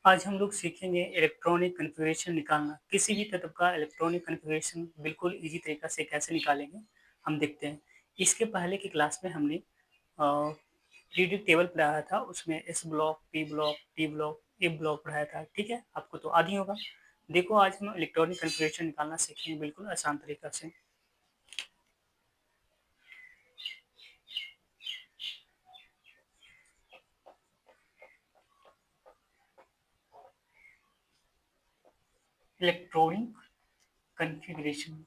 आज हम लोग सीखेंगे इलेक्ट्रॉनिक कॉन्फ़िगरेशन निकालना। किसी भी तत्व का इलेक्ट्रॉनिक कॉन्फ़िगरेशन बिल्कुल ईज़ी तरीक़ा से कैसे निकालेंगे, हम देखते हैं। इसके पहले की क्लास में हमने पीरियोडिक टेबल पढ़ाया था, उसमें S block, P block, T block, F block पढ़ाया था, ठीक है? आपको तो याद ही होगा। देखो आज हम इलेक्ट्रॉनिक कॉन्फ़िगरेशन निकालना सीखेंगे बिल्कुल आसान तरीक़ा से। Electronic configuration.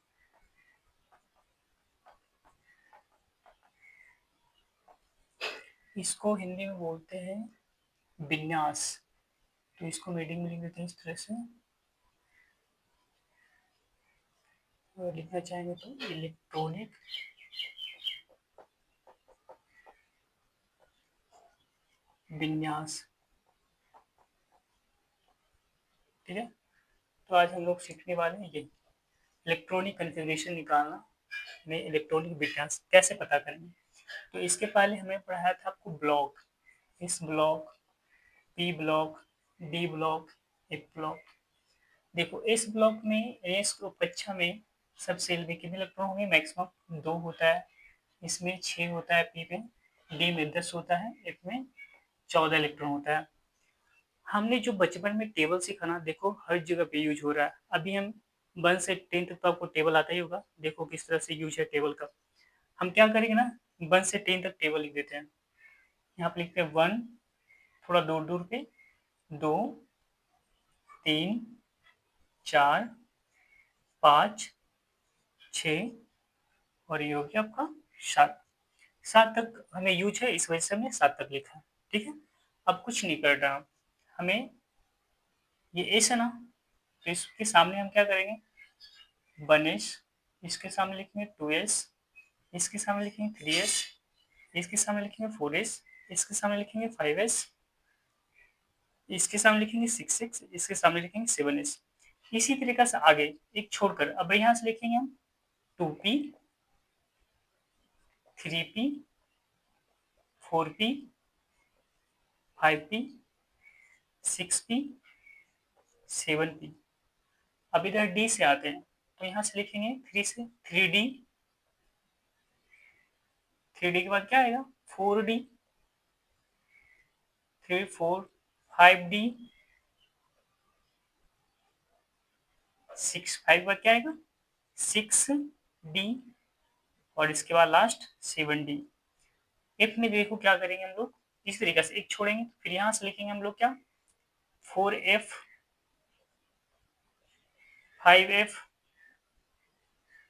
इसको हिंदी में बोलते हैं विन्यास। तो इसको मीनिंग में लिख देते हैं इस तरह से। लिखना चाहेंगे तो इलेक्ट्रॉनिक विन्यास, ठीक है? तो आज हम लोग सीखने वाले हैं ये इलेक्ट्रॉनिक कॉन्फ़िगरेशन निकालना में इलेक्ट्रॉनिक विन्यास कैसे पता करेंगे। तो इसके पहले हमें पढ़ाया था आपको ब्लॉक, इस block, P block, D block, F block. देखो इस ब्लॉक में इस कक्षा में सब सेल में कितने इलेक्ट्रॉन होंगे? मैक्सिमम 2 होता है, इसमें 6 होता है पी में, डी में 10 होता है, एफ में 14 इलेक्ट्रॉन होता है। हमने जो बचपन में टेबल सीखा ना, देखो हर जगह पे यूज हो रहा है। अभी हम 1 से 10 तक तो आपको टेबल आता ही होगा। देखो किस तरह से यूज है टेबल का। हम क्या करेंगे ना, 1 से 10 तक टेबल लिख देते हैं। यहाँ पे लिखते हैं 1, थोड़ा दूर दूर पे 2, 3, 4, 5, 6 और ये हो गया आपका 7। 7 तक हमें यूज है, इस वजह से हमने 7 तक लिखा, ठीक है? अब कुछ नहीं कर रहा हमें, ये एस है ना, तो इसके सामने हम क्या करेंगे? 1s, इसके सामने लिखेंगे 2s, इसके सामने लिखेंगे 3s, इसके सामने लिखेंगे 4s, इसके सामने लिखेंगे 5s, इसके सामने लिखेंगे 6s, इसके सामने लिखेंगे 7s। इसी तरीके से आगे एक छोड़कर अब यहाँ से लिखेंगे हम 2p, 3p, 4p, 5p, 6p, 7p। अब इधर डी से आते हैं, तो यहाँ से लिखेंगे 3 से 3d, 3d के बाद क्या आएगा? 4d, 3 4 5d, 6 5 के बाद क्या आएगा? 6d और इसके बाद लास्ट 7d। एफ में देखो क्या करेंगे हम लोग, इस तरीके से एक छोड़ेंगे, फिर यहाँ से लिखेंगे हम लोग क्या? 4f, 5f,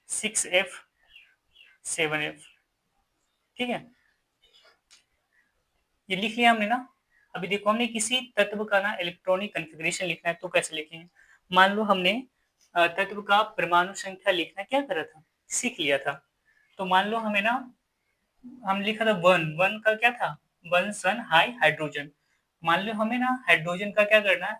6f, 7f, ठीक है? ये लिख लिया हमने ना। अभी देखो हमने किसी तत्व का ना इलेक्ट्रॉनिक कॉन्फ़िगरेशन लिखना है तो कैसे लिखेंगे? मान लो हमने तत्व का परमाणु संख्या लिखना क्या करा था? सीख लिया था। तो मान लो हमें ना, हम लिखा था 1, 1 का क्या था? 1 सन हाई हाइड्रोजन। मान लो हमें ना हाइड्रोजन का क्या करना है?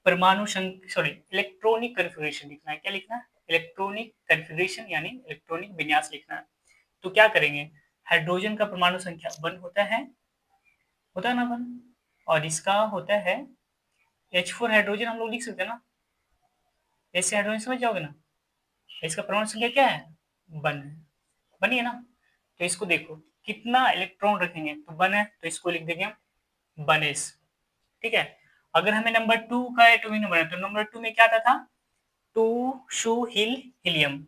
परमाणु सॉरी इलेक्ट्रॉनिक कॉन्फ़िगरेशन लिखना है। क्या लिखना है? इलेक्ट्रॉनिक कॉन्फ़िगरेशन यानी इलेक्ट्रॉनिक विन्यास लिखना है। तो क्या करेंगे? हाइड्रोजन का परमाणु संख्या 1 होता है ना 1, और इसका होता है H4 हाइड्रोजन, हम लोग लिख सकते हैं ना, ऐसे हाइड्रोजन समझ जाओगे ना। इसका परमाणु संख्या क्या है? 1 है, बनी है ना। तो इसको देखो कितना इलेक्ट्रॉन रखेंगे, तो 1 है तो इसको लिख देंगे हम 1s, ठीक है? अगर हमें नंबर 2 का एटॉमिक नंबर है तो नंबर 2 में क्या आता था? 2 शू हिल हीलियम,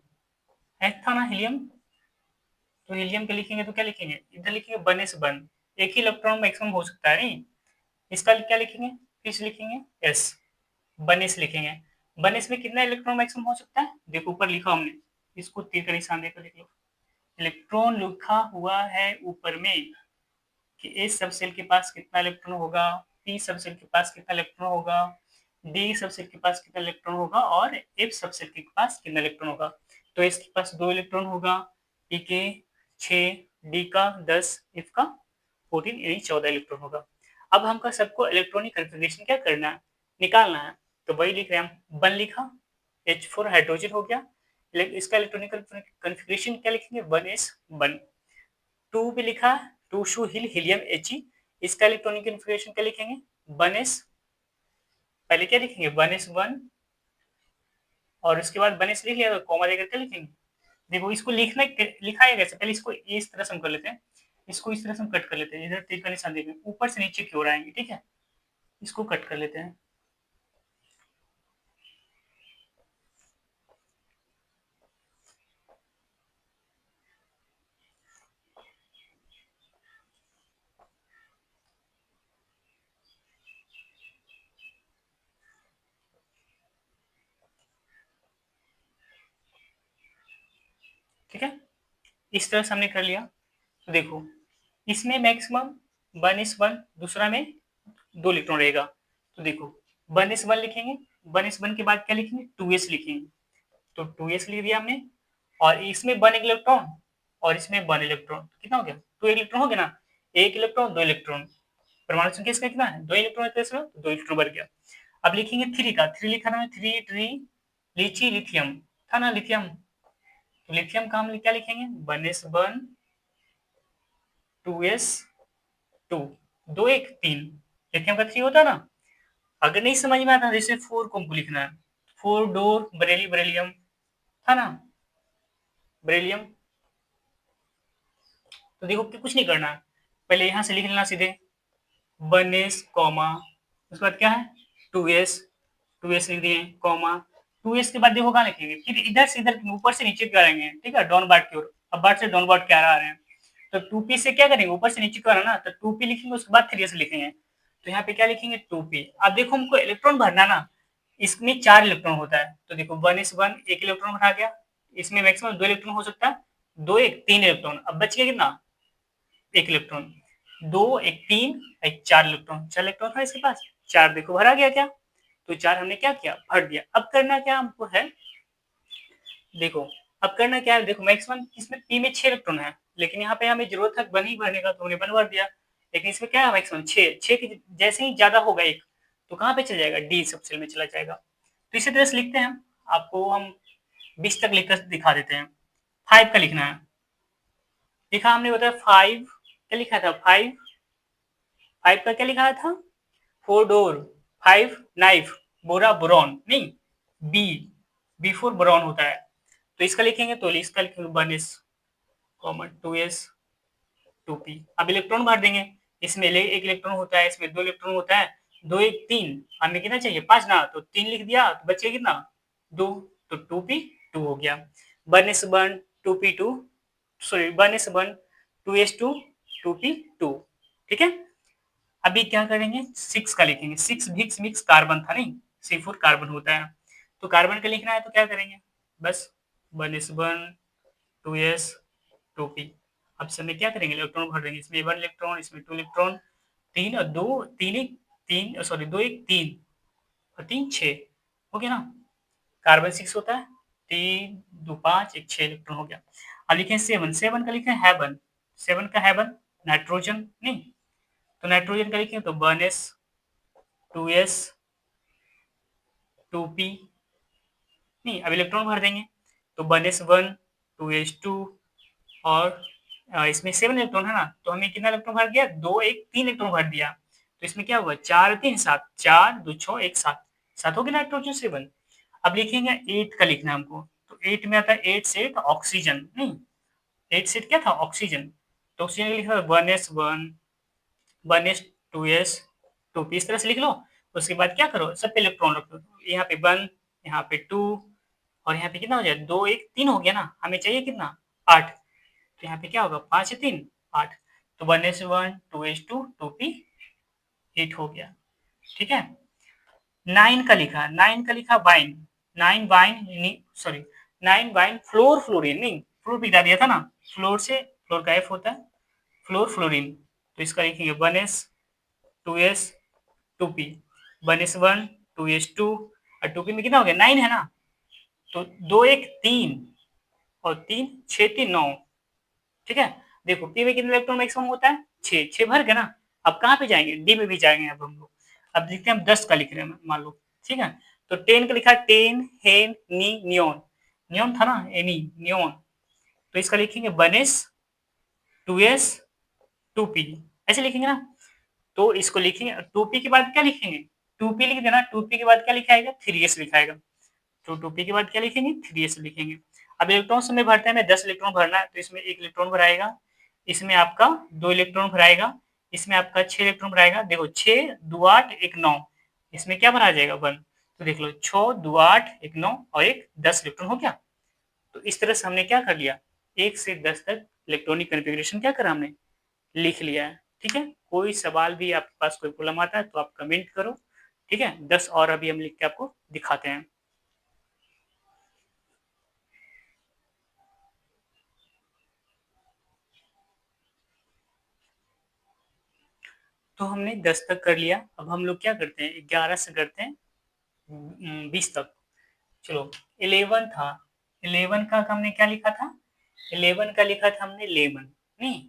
एच था ना हीलियम, तो हीलियम के लिखेंगे तो क्या लिखेंगे? इधर लिखेंगे 1s1, एक ही इलेक्ट्रॉन मैक्सिमम हो सकता है नहीं। इसका क्या लिखेंगे? फिर लिखेंगे s, 1s लिखेंगे। 1s में कितना इलेक्ट्रॉन मैक्सिमम हो सकता है? देखो ऊपर लिखा हमने, इसको तीर का निशान देकर लिख लो। इलेक्ट्रॉन लिखा हुआ है ऊपर में कि एस सब सेल के पास कितना इलेक्ट्रॉन होगा, पी सब सेल के पास कितना इलेक्ट्रॉन होगा, डी सब सेल के पास कितना इलेक्ट्रॉन होगा और एफ सब सेल के पास कितना इलेक्ट्रॉन होगा। तो इसके पास 2 इलेक्ट्रॉन होगा, पी के 6, डी का 10, एफ का 14 यानी 14 इलेक्ट्रॉन होगा। अब हमका सबको इलेक्ट्रॉनिक कॉन्फ़िगरेशन क्या करना है? निकालना है। तो वही लिख रहे हैं हम, 1 लिखा, H4 हाइड्रोजन हो गया, इसका इलेक्ट्रॉनिक कॉन्फ़िगरेशन क्या लिखेंगे? 1s1। 2 भी लिखा है, 2 शू हिल हीलियम He, इसका इलेक्ट्रॉनिक कॉन्फ़िगरेशन क्या लिखेंगे? 1s पहले क्या लिखेंगे 1s1 और उसके बाद 1s लिख लिया तो कॉमा देकर के लिखेंगे। देखो इसको लिखा है कैसे, पहले इसको इस तरह से हम कर लेते हैं, इसको इस तरह से हम कट कर लेते हैं, इधर तीर का निशान देंगे, ऊपर से नीचे की ओर आएंगे, ठीक है, इसको कट कर लेते हैं। ठीक है, इस तरह से हमने कर लिया। तो देखो इसमें मैक्सिमम 1s1, दूसरा में 2 इलेक्ट्रॉन रहेगा। तो देखो 1s1 लिखेंगे, 1s1 के बाद क्या लिखेंगे 2s लिखेंगे, तो 2s लिख दिया हमने, और इसमें 1 इलेक्ट्रॉन और इसमें 1 इलेक्ट्रॉन, कितना हो गया 2 इलेक्ट्रॉन हो गया ना, 1 इलेक्ट्रॉन 2 इलेक्ट्रॉन, परमाणु संख्या इसका कितना है 2 इलेक्ट्रॉन है, तो इसमें 2 इलेक्ट्रॉन बढ़ गया। अब लिखेंगे 3 का, 3 लिखा ना, 3 ट्री लीची लिथियम था ना, लिथियम, तो लिथियम का हम क्या लिखेंगे 1s1 2s2, 2 1 3, लिथियम का 3 होता ना। अगर नहीं समझ में आता जैसे 4 को हमको लिखना है, 4 डोर बरेलियम था ना, बरेलियम। तो देखो कि कुछ नहीं करना है, पहले यहाँ से लिख लेना सीधे 1s कॉमा, उसके बाद क्या है 2s, 2s लिख दिए कॉमा, 2s के बाद देखो कहाँ लिखेंगे, फिर इधर से इधर ऊपर से नीचे करेंगे, ठीक है, डाउनवर्ड की ओर, अब वर्ड से डाउनवर्ड क्या आ रहे हैं, तो 2p से क्या करेंगे ऊपर से नीचे की ओर है ना, तो 2p लिखेंगे, उसके बाद 3s लिखेंगे, तो यहाँ पे क्या लिखेंगे 2p। अब देखो हमको इलेक्ट्रॉन भरना ना, इसमें 4 इलेक्ट्रॉन होता है, तो देखो 1s1 1 इलेक्ट्रॉन भरा गया, इसमें मैक्सिमम 2 इलेक्ट्रॉन हो सकता है, 2 1 3 इलेक्ट्रॉन, अब बच गया कितना 1 इलेक्ट्रॉन, 2 1 3 1 4 इलेक्ट्रॉन, 4 इलेक्ट्रॉन था इसके पास, 4 देखो भरा गया क्या, तो 4 हमने क्या किया भर दिया। अब करना क्या हमको है, देखो अब करना क्या है, देखो मैक्सिमम इसमें पी में 6 इलेक्ट्रॉन है, लेकिन यहाँ पे हमें जरूरत है 1 ही भरने का, तो हमने 1 भर दिया, लेकिन इसमें क्या है मैक्सिमम 6, 6 की जैसे ही ज्यादा होगा एक, तो कहाँ पे चला जाएगा डी सब सेल में चला जाएगा। तो इसी तरह से लिखते हैं, आपको हम 20 तक लिखकर दिखा देते हैं। 5 का लिखना है, लिखा हमने बताया 5, क्या लिखा था 5, 5 का क्या लिखा था 4 डोर, 5 नाइफ, बोरा बोरॉन नहीं, बी, बी फोर बोरॉन होता है, तो इसका लिखेंगे, तो इसका लिखेंगे 1s कॉमन 2s 2p। अब इलेक्ट्रॉन भर देंगे, इसमें एक इलेक्ट्रॉन होता है, इसमें 2 इलेक्ट्रॉन होता है, 2 1 3, हमें कितना चाहिए 5 ना, तो 3 लिख दिया, तो बच गया कितना 2, तो 2p 2 हो गया, 1s1 2p2, sorry 1s1 2s2 2p2, ठीक है। अभी क्या करेंगे 6 का लिखेंगे, 6 मिक्स मिक्स कार्बन था नहीं, C4 कार्बन होता है, तो कार्बन का लिखना है तो क्या करेंगे बस 1s1 2s 2p। अब समय क्या करेंगे इलेक्ट्रॉन भर देंगे, इसमें 1 इलेक्ट्रॉन, इसमें 2 इलेक्ट्रॉन, 3 और 2 3 1 3, सॉरी 2 1 3 और 3 6 हो गया ना, कार्बन 6 होता है, 3 2 5 1 6 इलेक्ट्रॉन हो गया। अब लिखें 7, 7 का लिखें हेवन, 7 का हेवन नाइट्रोजन नहीं, तो नाइट्रोजन का लिखें तो 1s 2s 2p, नहीं अब इलेक्ट्रॉन भर देंगे, तो 1s1 2s2 और इसमें 7 इलेक्ट्रॉन है ना, तो हमें कितना इलेक्ट्रॉन भर गया 2 1 3 इलेक्ट्रॉन भर दिया, तो इसमें क्या हुआ 4 3 7, 4 2 6 1 7, 7 हो गया नाइट्रोजन 7। अब लिखेंगे 8 का लिखना है हमको, तो 8 में आता है 8 सेट ऑक्सीजन नहीं, 8 सेट क्या था ऑक्सीजन, तो ऑक्सीजन लिखा 1s1 1s 2s 2p, इस तरह से लिख लो। उसके बाद क्या करो सब पे इलेक्ट्रॉन रख दो, यहाँ पे 1 यहाँ पे 2 और यहाँ पे कितना हो जाए 2 1 3 हो गया ना, हमें चाहिए कितना 8, तो यहाँ पे क्या होगा 5 3 8, तो 1s1 2s2 2p 8 हो गया, ठीक है। 9 का लिखा, 9 का लिखा wine, 9 wine sorry 9 wine floor fluorine नहीं, फ्लोर पिघला दिया था ना, फ्लोर से फ्लोर का एफ होता है फ्लोर फ्लोरीन, तो इसका लिखेंगे 1s 2s 2p, 1s1 2s2 और 2p में कितना हो गया 9 है ना, तो 2 1 3 और 3 6 3 9, ठीक है। देखो पी में कितने इलेक्ट्रॉन मैक्सिमम होता है 6, 6 भर गया ना, अब कहाँ पे जाएंगे डी में भी जाएंगे अब हम लोग। अब लिखते हैं हम 10 का लिख रहे हैं मान लो, ठीक है, तो 10 का लिखा 10 हेन नी नियोन, नियोन था ना एनी नियोन, तो इसका लिखेंगे 1s 2s 2p, ऐसे लिखेंगे ना, तो इसको लिखेंगे 2p के बाद क्या लिखेंगे 2p लिख देना, 2p के बाद क्या लिखाएगा 3s लिखाएगा, तो 2p के बाद क्या लिखेंगे 3s लिखेंगे। अब इलेक्ट्रॉन में भरते हैं, हमें 10 इलेक्ट्रॉन भरना है, तो इसमें 1 इलेक्ट्रॉन भराएगा, इसमें आपका 2 इलेक्ट्रॉन भराएगा, इसमें आपका 6 इलेक्ट्रॉन भराएगा। देखो 6 2 8 1 9, इसमें क्या भरा जाएगा 1, तो देख लो 6 2 8 1 9 और एक 10 इलेक्ट्रॉन हो गया। तो इस तरह से हमने क्या कर लिया, 1 से 10 तक इलेक्ट्रॉनिक कॉन्फ़िगरेशन क्या करा हमने, लिख लिया है। ठीक है, कोई सवाल भी आपके पास कोई प्रॉब्लम आता है तो आप कमेंट करो। ठीक है, 10 और अभी हम लिख के आपको दिखाते हैं। तो हमने 10 तक कर लिया, अब हम लोग क्या करते हैं 11 से करते हैं 20 तक। चलो 11 था, 11 का हमने क्या लिखा था, 11 का लिखा था हमने लेमन, नहीं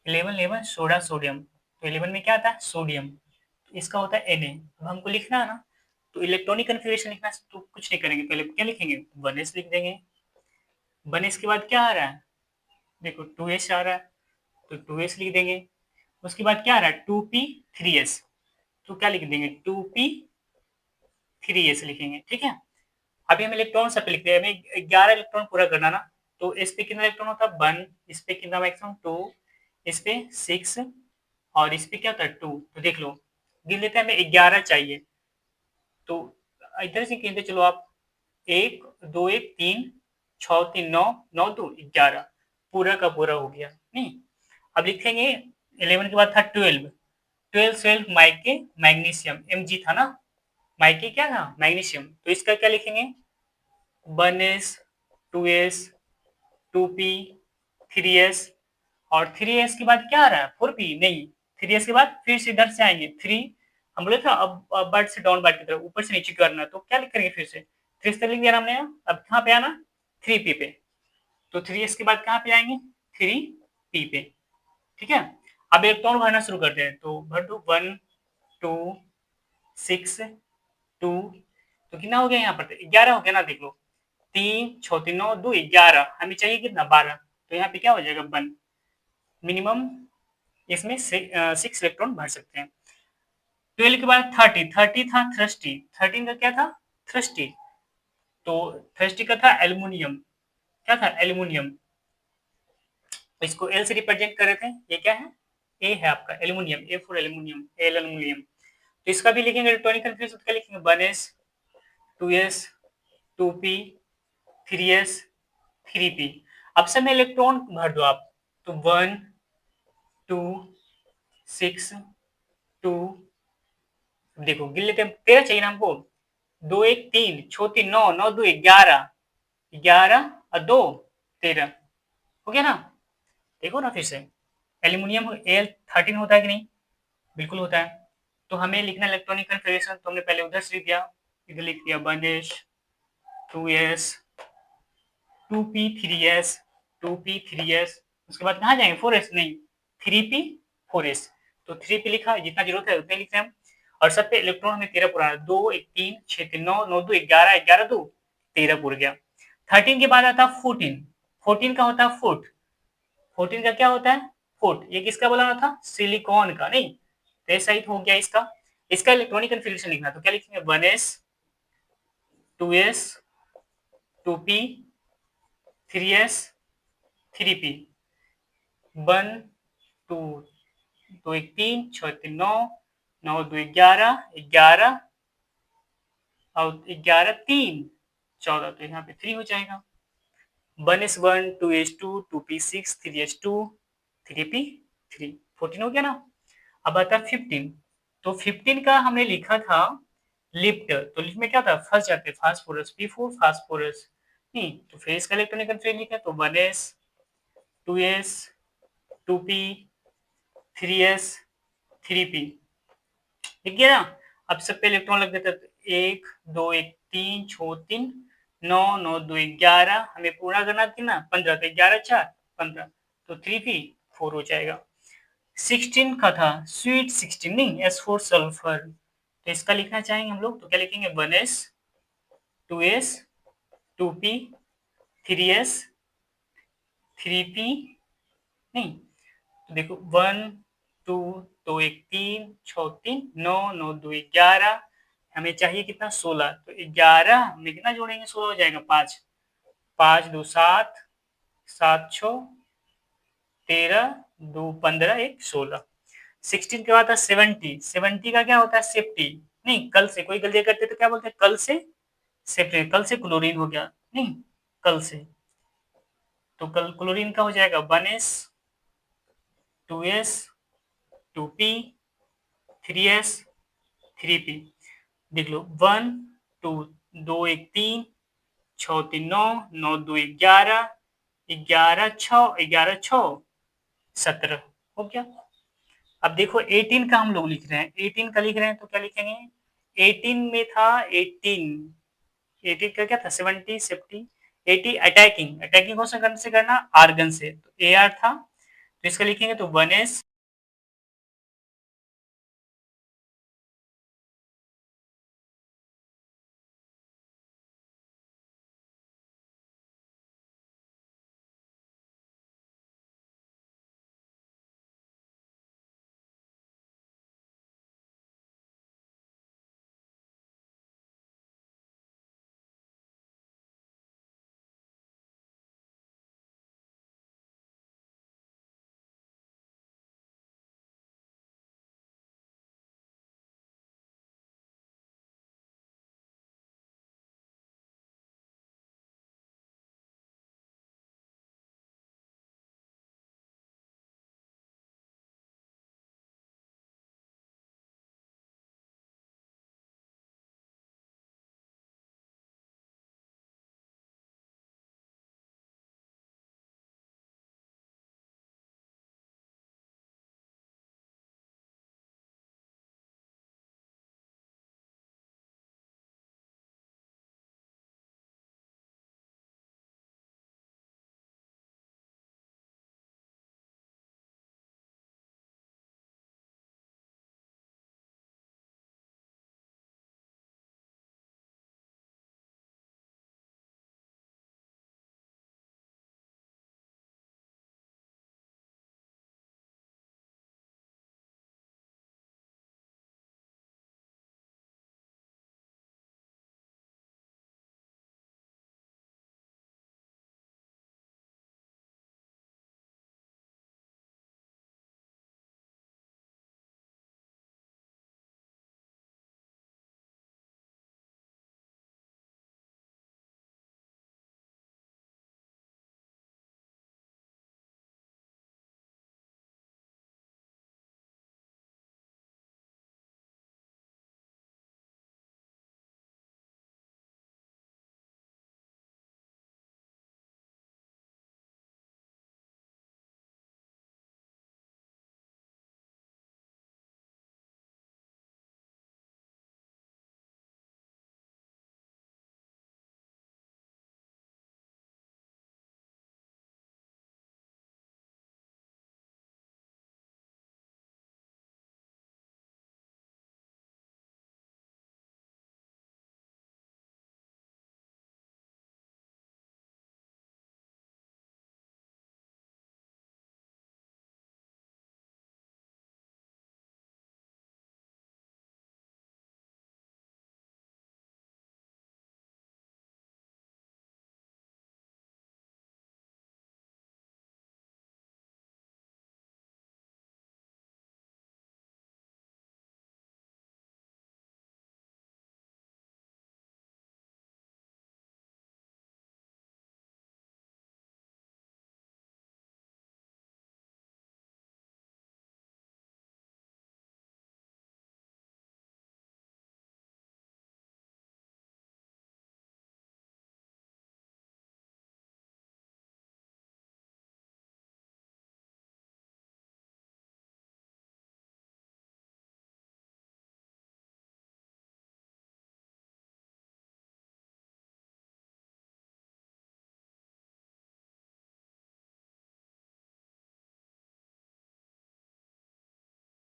11 लेमन सोडा सोडियम, तो 11 में क्या था सोडियम, तो इसका होता है Na। अब हमको लिखना है ना, तो इलेक्ट्रॉनिक कन्फिग्रेशन लिखना है तो कुछ नहीं करेंगे, पहले क्या लिखेंगे 1s लिख देंगे, 1s के बाद क्या आ रहा है, देखो 2s आ रहा है, तो 2s लिख देंगे। उसके बाद क्या आ रहा है 2p 3s, तो क्या लिख देंगे 2p 3s लिखेंगे। ठीक है, अभी हम इलेक्ट्रॉन सब पे लिखते हैं, हमें 11 इलेक्ट्रॉन पूरा करना ना, तो इस पे कितना इलेक्ट्रॉन होता है 1, इस पे कितना मैक्सिमम 2, इस पे 6 और इस पे क्या होता है 2, तो देख लो गिन लेते हैं, हमें 11 चाहिए, तो इधर से गिनते चलो आप, 1 2 1 3 6 3 9 9 2 11, पूरा का पूरा हो गया। नहीं, अब लिखेंगे 11 के बाद था 12, 12 माइके मैग्नीशियम Mg था ना, माइके क्या था मैग्नीशियम, तो इसका क्या लिखेंगे 1s 2s 2p 3s, और 3s के बाद क्या आ रहा है 4p, नहीं 3s के बाद फिर से इधर से आएंगे 3, हम बोले था अब बर्ड से डाउन बर्ड की तरफ ऊपर से नीचे करना, तो क्या लिख करेंगे फिर से 3 से लिख दिया हमने, अब कहाँ पे आना 3p पे, तो 3s के बाद कहाँ पे आएंगे 3p पे। ठीक है, अब इलेक्ट्रॉन भरना शुरू करते हैं, तो भर दो 1 2 6 2, तो कितना हो गया यहाँ पर 11 हो गया ना, देख लो 3 6 3 9 2 11, हमें चाहिए कितना 12, तो यहाँ पे क्या हो जाएगा 1, मिनिमम इसमें 6 इलेक्ट्रॉन भर सकते हैं। 12 के बाद 30, 30 था थ्रस्टी, 13 का क्या था थ्रस्टी, तो थ्रस्टी का था एल्यूमिनियम, क्या था एल्यूमिनियम, तो इसको एल से रिप्रेजेंट कर रहे थे, ये क्या है ए है आपका aluminium, A for aluminium, L aluminium, तो इसका भी लिखेंगे इलेक्ट्रॉनिक कन्फिग्रेशन, क्या लिखेंगे 1s 2s 2p 3s 3p। अब सब में इलेक्ट्रॉन भर दो आप, तो 1 2 6 2, देखो गिन लेते हैं 13 चाहिए ना हमको, 2 1 3 6 3 9 9 2 11, 11 और 2 13, हो गया ना। देखो ना फिर से एल्यूमिनियम Al13 होता है कि नहीं, बिल्कुल होता है, तो हमें लिखना इलेक्ट्रॉनिक कन्फिग्रेशन, तो हमने पहले उधर से लिख दिया, इधर लिख दिया 1s 2s 2p 3s 2p 3s, उसके बाद कहाँ जाएंगे 4s, नहीं 3p 4s, तो 3p लिखा, जितना जरूरत है उतने लिखते हैं हम, और सब पे इलेक्ट्रॉन हमें 13 पूरा, 2 1 3 6 3 9 9 2 11 11 2 13 पूर गया। 13 के बाद आता 14, 14 का होता है फुट, 14 का क्या होता है फुट, ये किसका बोला था सिलिकॉन का, नहीं तो ऐसा ही हो गया इसका, इसका इलेक्ट्रॉनिक कन्फिग्रेशन लिखना, तो क्या लिखेंगे 1s 2s 2p 3s 3p, 1 2 2 1 3 6 3 9 9 2 11 11 और 11 3 14, तो यहाँ पे 3 हो जाएगा, 1s1 2s2 2p6 3s2 3p3, 14 हो गया ना। अब आता 15, तो 15 का हमने लिखा था लिफ्ट, तो लिफ्ट में क्या था फर्स्ट जाते फास्फोरस P4 फास्फोरस, नहीं तो फिर इसका इलेक्ट्रॉनिक कन्फिग्रेशन लिखा, तो 1s 2s 2p 3s 3p, ठीक है ना। अब सब पे इलेक्ट्रॉन लग देता है, 1 2 1 3 6 3 9 9 2 11, हमें पूरा करना कितना 15, तो 11 4 15, तो 3p 4 हो जाएगा। 16 का था स्वीट 16, नहीं S4 सल्फर, तो इसका लिखना चाहेंगे हम लोग, तो क्या लिखेंगे 1s 2s 2p 3s 3p, नहीं तो देखो 1 2 2 1 3 6 3 9 9 2 11 हमें चाहिए कितना 16, तो 11 में कितना जोड़ेंगे, 16 हो जाएगा 5, 5 2 7, 7 6 13, 2 15, 1 16। 16 के बाद था 70, 70 का क्या होता है, सेफ्टी, नहीं कल से कोई गलतियां करते तो क्या बोलते हैं, कल से सेफ्टी, कल से क्लोरीन हो गया, नहीं कल से, तो कल क्लोरीन का हो जाएगा 1s 2s 2p 3s 3p। देख लो 1 2, 2 1 3, 6 3 9, 9 2 11, 11 6, 11 6 17 हो गया। अब देखो 18 का हम लोग लिख रहे हैं, 18 का लिख रहे हैं तो क्या लिखेंगे, 18 में था 18, 18 का क्या था 70 सेफ्टी, 80 अटैकिंग, अटैकिंग कौन सा गन से करना, आर्गन से, तो ए आर था, तो इसका लिखेंगे तो 1s